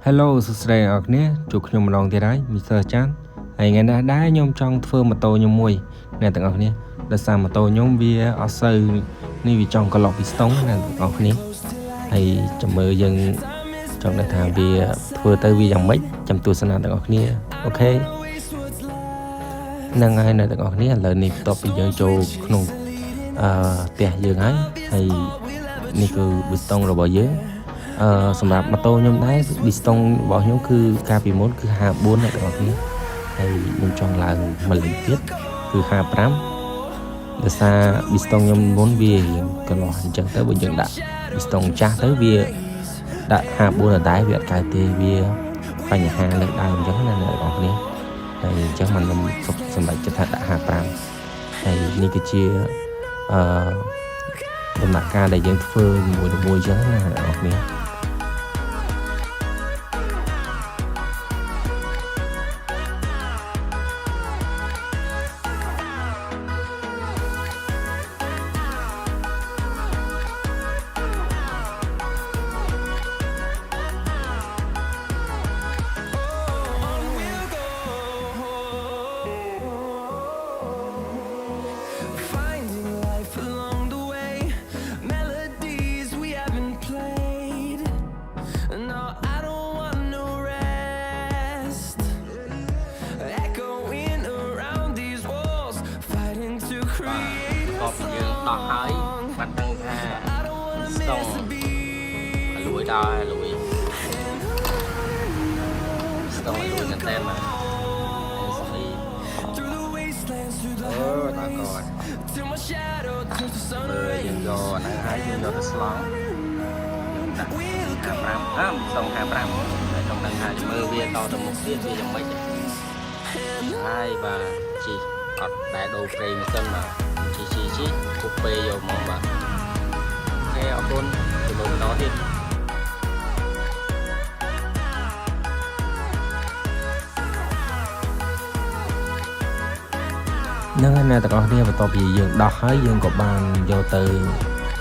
Hello សួស្តីអ្នកនរជួបខ្ញុំម្ដងទៀតហើយ Mr. Chan ហើយថ្ងៃនេះដែរខ្ញុំចង់ធ្វើម៉ូតូខ្ញុំមួយអ្នកទាំងអស់គ្នាដោយសារម៉ូតូខ្ញុំវាអត់សូវនេះវាចង់កន្លក់ពីស្ទង់អ្នកទាំងអស់គ្នាហើយចាំមើលយើងចង់ដឹងថាវាធ្វើទៅវាយ៉ាងម៉េចចាំទស្សនាទាំងអស់គ្នាអូខេហ្នឹងហើយអ្នកទាំងអស់គ្នាឥឡូវនេះបន្ទាប់ពីយើងចូលក្នុងផ្ទះយើងហើយនេះគឺប៊ីស្តុងរបស់យើងសម្រាប់ម៉ូតូខ្ញុំដែរប៊ីស្តុងរបស់ខ្ញុំគឺកាលពីមុនគឺ54អ្នកទាំងអស់គ្នាហើយខ្ញុំចង់ឡើងមួយលេខទៀតគឺ55ដោយសារប៊ីស្តុងខ្ញុំមុនវាកន្លោះអញ្ចឹងទៅបើយើងដាក់ប៊ីស្តុងចាស់ទៅវាដាក់54ដែរវាអត់កើតទេវាបញ្ហាលើដើមអញ្ចឹងណាអ្នកទាំងអស់គ្នាហើយអញ្ចឹងមិនខ្ញុំសម្រេចចិត្តថាដាក់55ហើយនេះគឺជាដំណាក់កាលដែលយើងធ្វើមួយអញ្ចឹងណាអ្នកទាំងអស់គ្នាđọt hơi bắt tăng tha sông lùi đo lùi sông lùi chân tem mà ta coi mười dương do nắng hai dương do đất lóng sông 25 trong đằng hai mưa bia to trong một tiết bia trong mấy hai và chỉ ọt đại đồ frame chân mà chỉ cục bê vô mong bạn nghe ở con từ lúc đó thì nâng anh này tất cả đi và tập gì dương đọc hết dương của bạn vô từ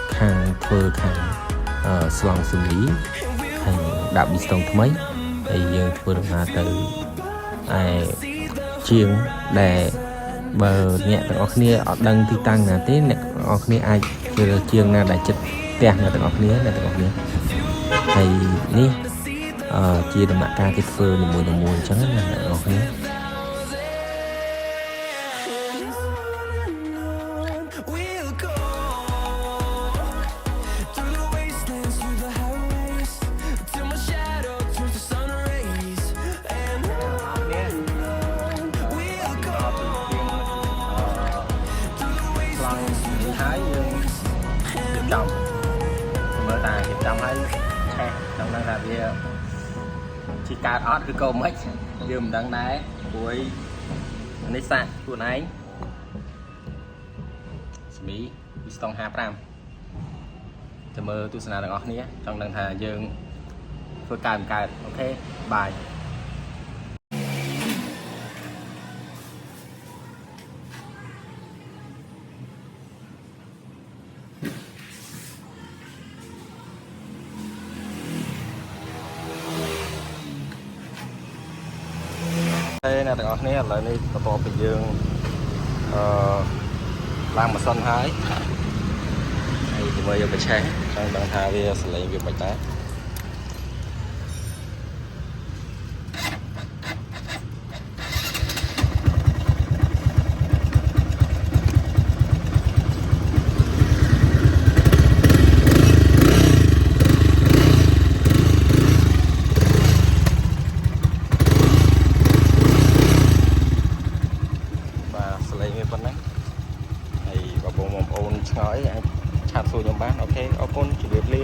khang thưa khang slong xử lý thành đạp đi sông mấy thì dương thưa được là từ chiên để bờ nhẹទាំងអស់គ្នាអត់ដឹងទីតាំងណាទេអ្នកទាំងអស់គ្នាអាចជឿជាងណាដែលចិត្តផ្ទះអ្នកទាំងអស់គ្នាហើយនេះជាដំណាក់កាលគេធ្វើនីមួយៗអញ្ចឹងណាអ្នកទាំងអស់គ្នាហើយយើងចំមើលតាចំហើយឆេះចង់ដឹងថាវាជីកើតអត់ឬក៏មិនយើងមិនដឹងដែរព្រោះនេះសាក់ខ្លួនឯងស្មីពីស្តង់55ចាំមើលទស្សនាទាំងអស់គ្នាចង់ដឹងថាយើងធ្វើកើតអូខេបាយអ្នកទាំងអស់គ្នាឥឡូវនេះបន្ទាប់ពីយើងឡើងម៉ាស៊ីនហើយជាមួយយកទៅឆេះចង់ដឹងថាវាសលេងវាមិនដែរប៉ុណ្ណឹងហើយបងប្អូនឆ្ងល់អីអាចឆាតសួរខ្ញុំបានអូខេអរគុណជម្រាបលា